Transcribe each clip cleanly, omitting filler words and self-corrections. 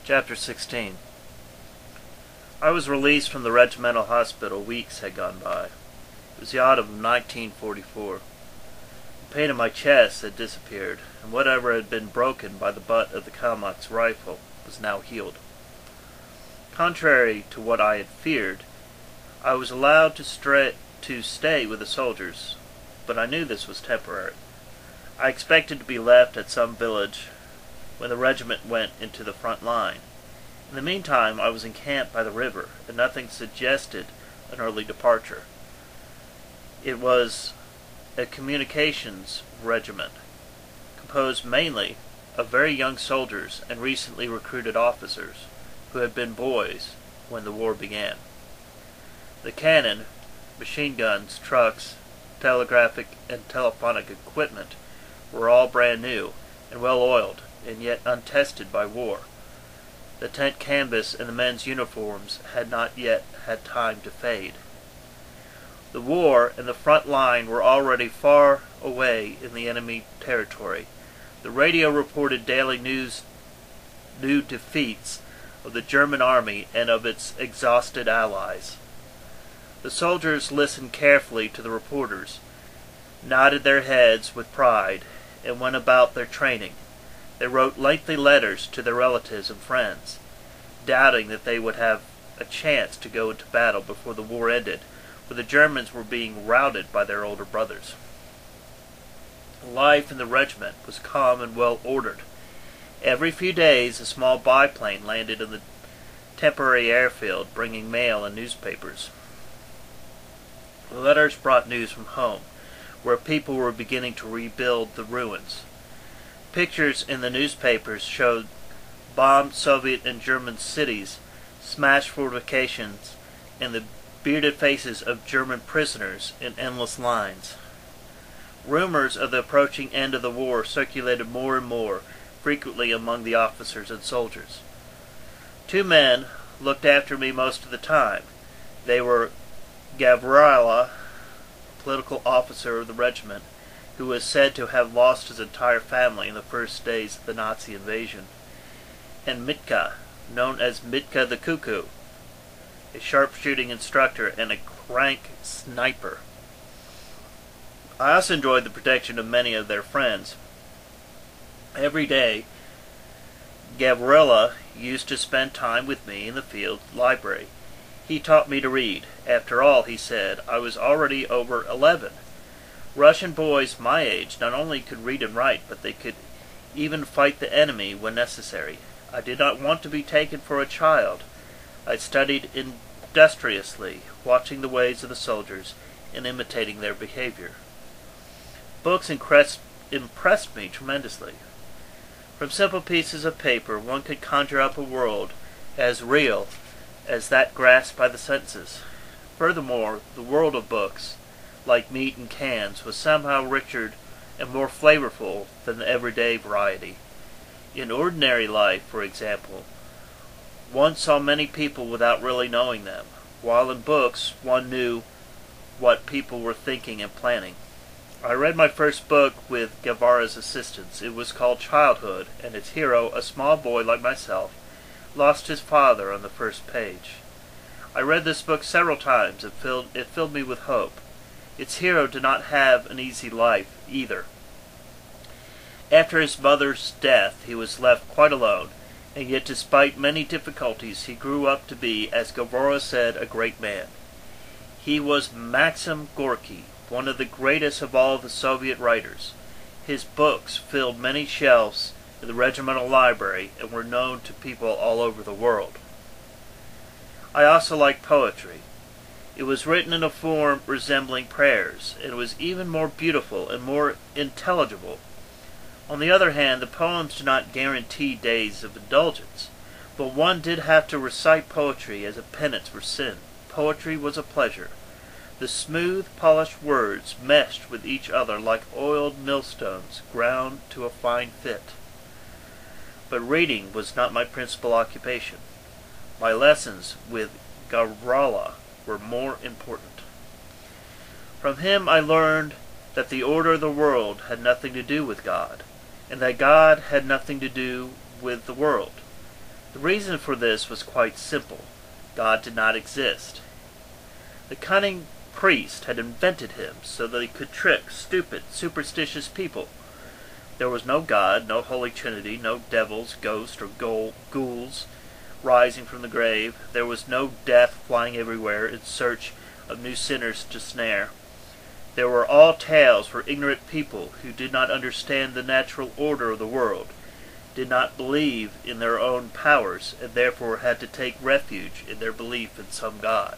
Chapter 16. I was released from the regimental hospital. Weeks had gone by. It was the autumn of 1944. The pain in my chest had disappeared, and whatever had been broken by the butt of the Kalmuck's rifle was now healed. Contrary to what I had feared, I was allowed to stay with the soldiers, but I knew this was temporary. I expected to be left at some village when the regiment went into the front line. In the meantime, I was encamped by the river, and nothing suggested an early departure. It was a communications regiment, composed mainly of very young soldiers and recently recruited officers who had been boys when the war began. The cannon, machine guns, trucks, telegraphic and telephonic equipment were all brand new and well oiled, and yet untested by war. The tent canvas and the men's uniforms had not yet had time to fade. The war and the front line were already far away in the enemy territory. The radio reported daily new defeats of the German army and of its exhausted allies. The soldiers listened carefully to the reporters, nodded their heads with pride, and went about their training. They wrote lengthy letters to their relatives and friends, doubting that they would have a chance to go into battle before the war ended, for the Germans were being routed by their older brothers. Life in the regiment was calm and well ordered. Every few days a small biplane landed in the temporary airfield, bringing mail and newspapers. The letters brought news from home, where people were beginning to rebuild the ruins. Pictures in the newspapers showed bombed Soviet and German cities, smashed fortifications, and the bearded faces of German prisoners in endless lines. Rumors of the approaching end of the war circulated more and more frequently among the officers and soldiers. Two men looked after me most of the time. They were Gavrila, a political officer of the regiment, who was said to have lost his entire family in the first days of the Nazi invasion, and Mitka, known as Mitka the Cuckoo, a sharpshooting instructor and a crank sniper. I also enjoyed the protection of many of their friends. Every day, Gavrila used to spend time with me in the field library. He taught me to read. After all, he said, I was already over 11. Russian boys my age not only could read and write, but they could even fight the enemy when necessary. I did not want to be taken for a child. I studied industriously, watching the ways of the soldiers and imitating their behavior. Books impressed me tremendously. From simple pieces of paper, one could conjure up a world as real as that grasped by the senses. Furthermore, the world of books, like meat in cans, was somehow richer and more flavorful than the everyday variety. In ordinary life, for example, one saw many people without really knowing them, while in books one knew what people were thinking and planning. I read my first book with Guevara's assistance. It was called Childhood, and its hero, a small boy like myself, lost his father on the first page. I read this book several times. It filled me with hope. Its hero did not have an easy life either. After his mother's death, he was left quite alone, and yet despite many difficulties, he grew up to be, as Guevara said, a great man. He was Maxim Gorky, one of the greatest of all the Soviet writers. His books filled many shelves in the regimental library and were known to people all over the world. I also liked poetry. It was written in a form resembling prayers, and it was even more beautiful and more intelligible. On the other hand, the poems do not guarantee days of indulgence, but one did have to recite poetry as a penance for sin. Poetry was a pleasure. The smooth, polished words meshed with each other like oiled millstones ground to a fine fit. But reading was not my principal occupation. My lessons with Gavrila were more important. From him I learned that the order of the world had nothing to do with God, and that God had nothing to do with the world. The reason for this was quite simple. God did not exist. The cunning priest had invented him so that he could trick stupid, superstitious people. There was no God, no Holy Trinity, no devils, ghosts, or ghouls rising from the grave. There was no death flying everywhere in search of new sinners to snare. There were all tales for ignorant people who did not understand the natural order of the world, did not believe in their own powers, and therefore had to take refuge in their belief in some God.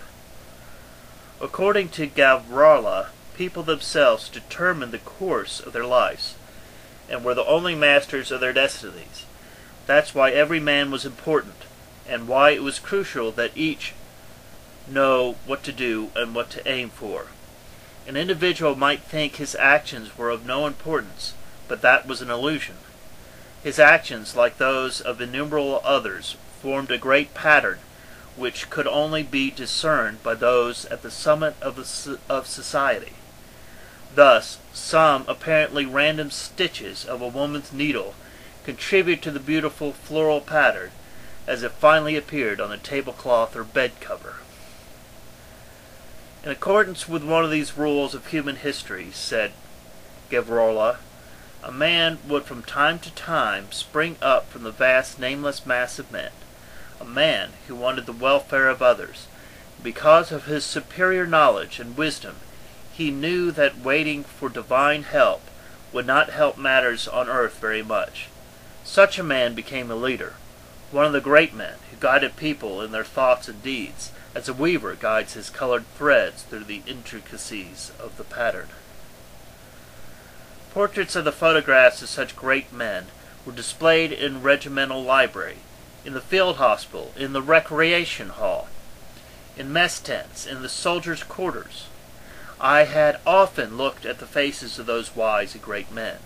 According to Gavrola, people themselves determined the course of their lives, and were the only masters of their destinies. That's why every man was important, and why it was crucial that each know what to do and what to aim for. An individual might think his actions were of no importance, but that was an illusion. His actions, like those of innumerable others, formed a great pattern which could only be discerned by those at the summit of society. Thus, some apparently random stitches of a woman's needle contribute to the beautiful floral pattern as it finally appeared on the tablecloth or bed cover. In accordance with one of these rules of human history, said Gavrola, a man would from time to time spring up from the vast nameless mass of men, a man who wanted the welfare of others. Because of his superior knowledge and wisdom, he knew that waiting for divine help would not help matters on earth very much. Such a man became a leader, one of the great men who guided people in their thoughts and deeds, as a weaver guides his colored threads through the intricacies of the pattern. Portraits of the photographs of such great men were displayed in regimental library, in the field hospital, in the recreation hall, in mess tents, in the soldiers' quarters. I had often looked at the faces of those wise and great men.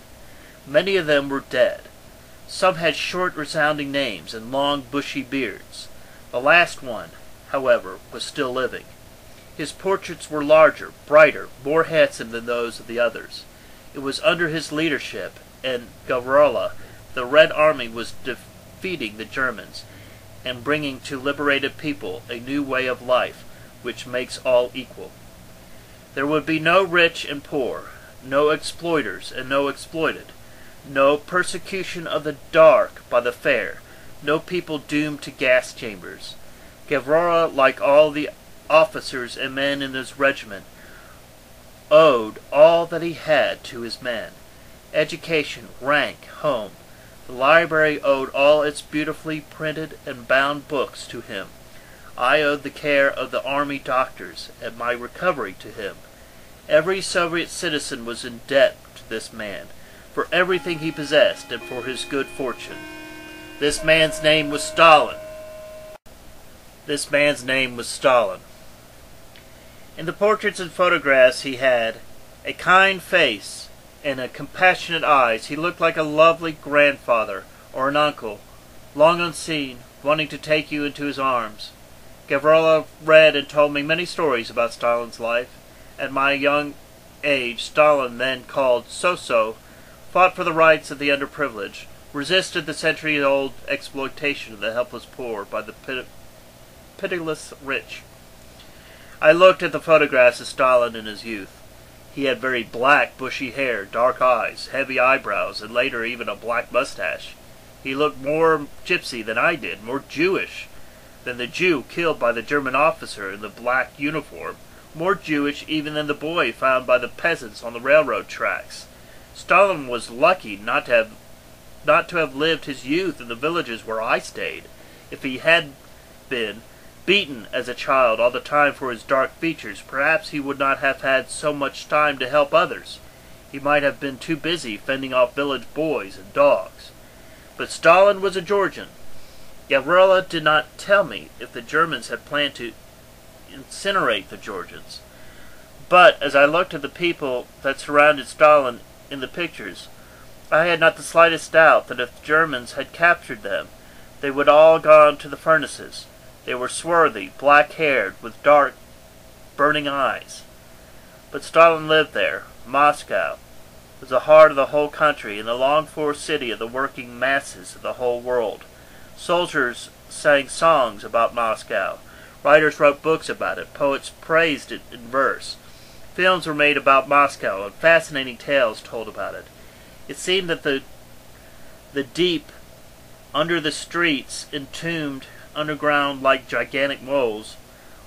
Many of them were dead. Some had short resounding names and long bushy beards. The last one, however, was still living. His portraits were larger, brighter, more handsome than those of the others. It was under his leadership and Gavrola the Red Army was defeating the Germans and bringing to liberated people a new way of life which makes all equal. There would be no rich and poor, no exploiters and no exploited, no persecution of the dark by the fair, no people doomed to gas chambers. Gavrola, like all the officers and men in his regiment, owed all that he had to his men. Education, rank, home. The library owed all its beautifully printed and bound books to him. I owed the care of the army doctors and my recovery to him. Every Soviet citizen was in debt to this man, for everything he possessed and for his good fortune. This man's name was Stalin. This man's name was Stalin. In the portraits and photographs he had a kind face and a compassionate eyes. He looked like a lovely grandfather or an uncle, long unseen, wanting to take you into his arms. Gavrola read and told me many stories about Stalin's life. At my young age, Stalin, then called So-So, fought for the rights of the underprivileged, resisted the century-old exploitation of the helpless poor by the pitiless rich. I looked at the photographs of Stalin in his youth. He had very black, bushy hair, dark eyes, heavy eyebrows, and later even a black mustache. He looked more gypsy than I did, more Jewish than the Jew killed by the German officer in the black uniform, more Jewish even than the boy found by the peasants on the railroad tracks. Stalin was lucky not to have lived his youth in the villages where I stayed. If he had been beaten as a child all the time for his dark features, perhaps he would not have had so much time to help others. He might have been too busy fending off village boys and dogs. But Stalin was a Georgian. Gavrola did not tell me if the Germans had planned to incinerate the Georgians. But as I looked at the people that surrounded Stalin in the pictures, I had not the slightest doubt that if the Germans had captured them, they would all gone to the furnaces. They were swarthy, black-haired, with dark, burning eyes. But Stalin lived there. Moscow was the heart of the whole country and the longed-for city of the working masses of the whole world. Soldiers sang songs about Moscow. Writers wrote books about it. Poets praised it in verse. Films were made about Moscow, and fascinating tales told about it. It seemed that the deep under the streets, entombed underground like gigantic moles,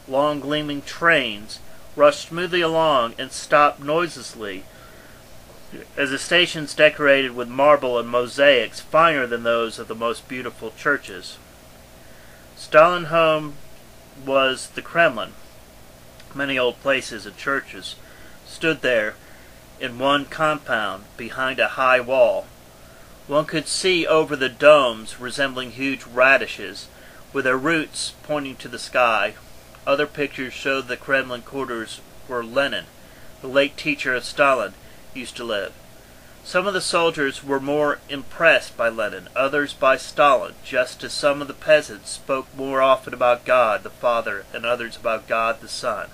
long gleaming trains rushed smoothly along and stopped noiselessly as the stations decorated with marble and mosaics finer than those of the most beautiful churches. Stalin's home was the Kremlin. Many old places and churches stood there in one compound behind a high wall. One could see over the domes resembling huge radishes, with their roots pointing to the sky. Other pictures showed the Kremlin quarters where Lenin, the late teacher of Stalin, used to live. Some of the soldiers were more impressed by Lenin, others by Stalin, just as some of the peasants spoke more often about God the Father and others about God the Son.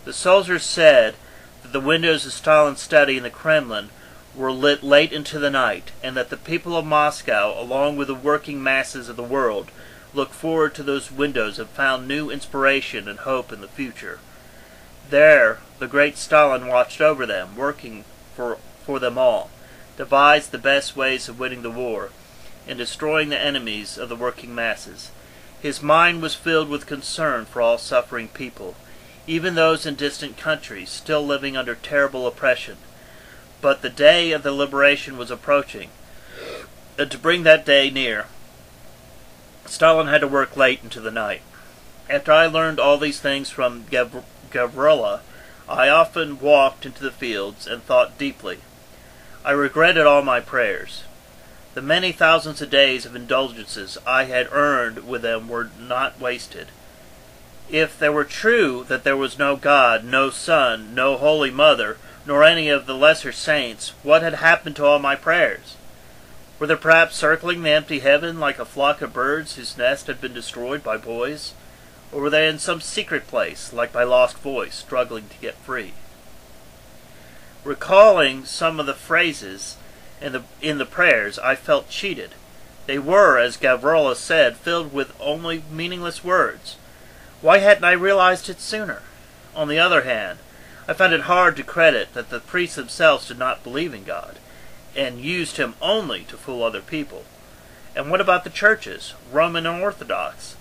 The soldiers said that the windows of Stalin's study in the Kremlin were lit late into the night, and that the people of Moscow, along with the working masses of the world, looked forward to those windows and found new inspiration and hope in the future. There, the great Stalin watched over them, working for them all, devised the best ways of winning the war, and destroying the enemies of the working masses. His mind was filled with concern for all suffering people, even those in distant countries, still living under terrible oppression. But the day of the liberation was approaching, and to bring that day near, Stalin had to work late into the night. After I learned all these things from Gavrila, I often walked into the fields and thought deeply. I regretted all my prayers. The many thousands of days of indulgences I had earned with them were not wasted. If they were true that there was no God, no Son, no Holy Mother, nor any of the lesser saints, what had happened to all my prayers? Were they perhaps circling the empty heaven like a flock of birds whose nest had been destroyed by boys? Or were they in some secret place, like my lost voice, struggling to get free? Recalling some of the phrases in the prayers, I felt cheated. They were, as Gavrila said, filled with only meaningless words. Why hadn't I realized it sooner? On the other hand, I found it hard to credit that the priests themselves did not believe in God, and used him only to fool other people. And what about the churches, Roman and Orthodox?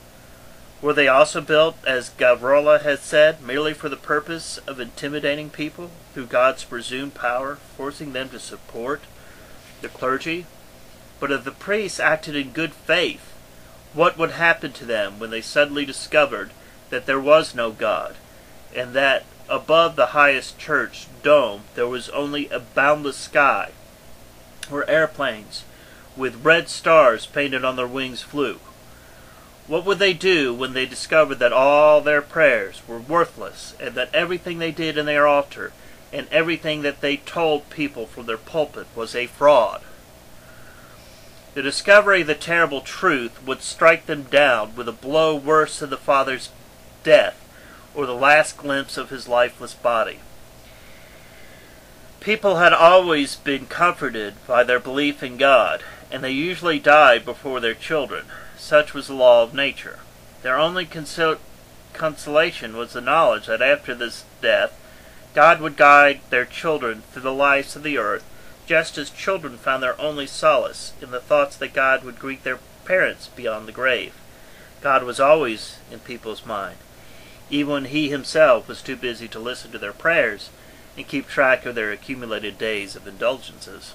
Were they also built, as Gavrila had said, merely for the purpose of intimidating people through God's presumed power, forcing them to support the clergy? But if the priests acted in good faith, what would happen to them when they suddenly discovered that there was no God, and that above the highest church dome there was only a boundless sky, where airplanes with red stars painted on their wings flew? What would they do when they discovered that all their prayers were worthless, and that everything they did in their altar, and everything that they told people from their pulpit was a fraud? The discovery of the terrible truth would strike them down with a blow worse than the father's death, or the last glimpse of his lifeless body. People had always been comforted by their belief in God, and they usually died before their children. Such was the law of nature. Their only consolation was the knowledge that after this death, God would guide their children through the lives of the earth, just as children found their only solace in the thoughts that God would greet their parents beyond the grave. God was always in people's mind, even when he himself was too busy to listen to their prayers and keep track of their accumulated days of indulgences.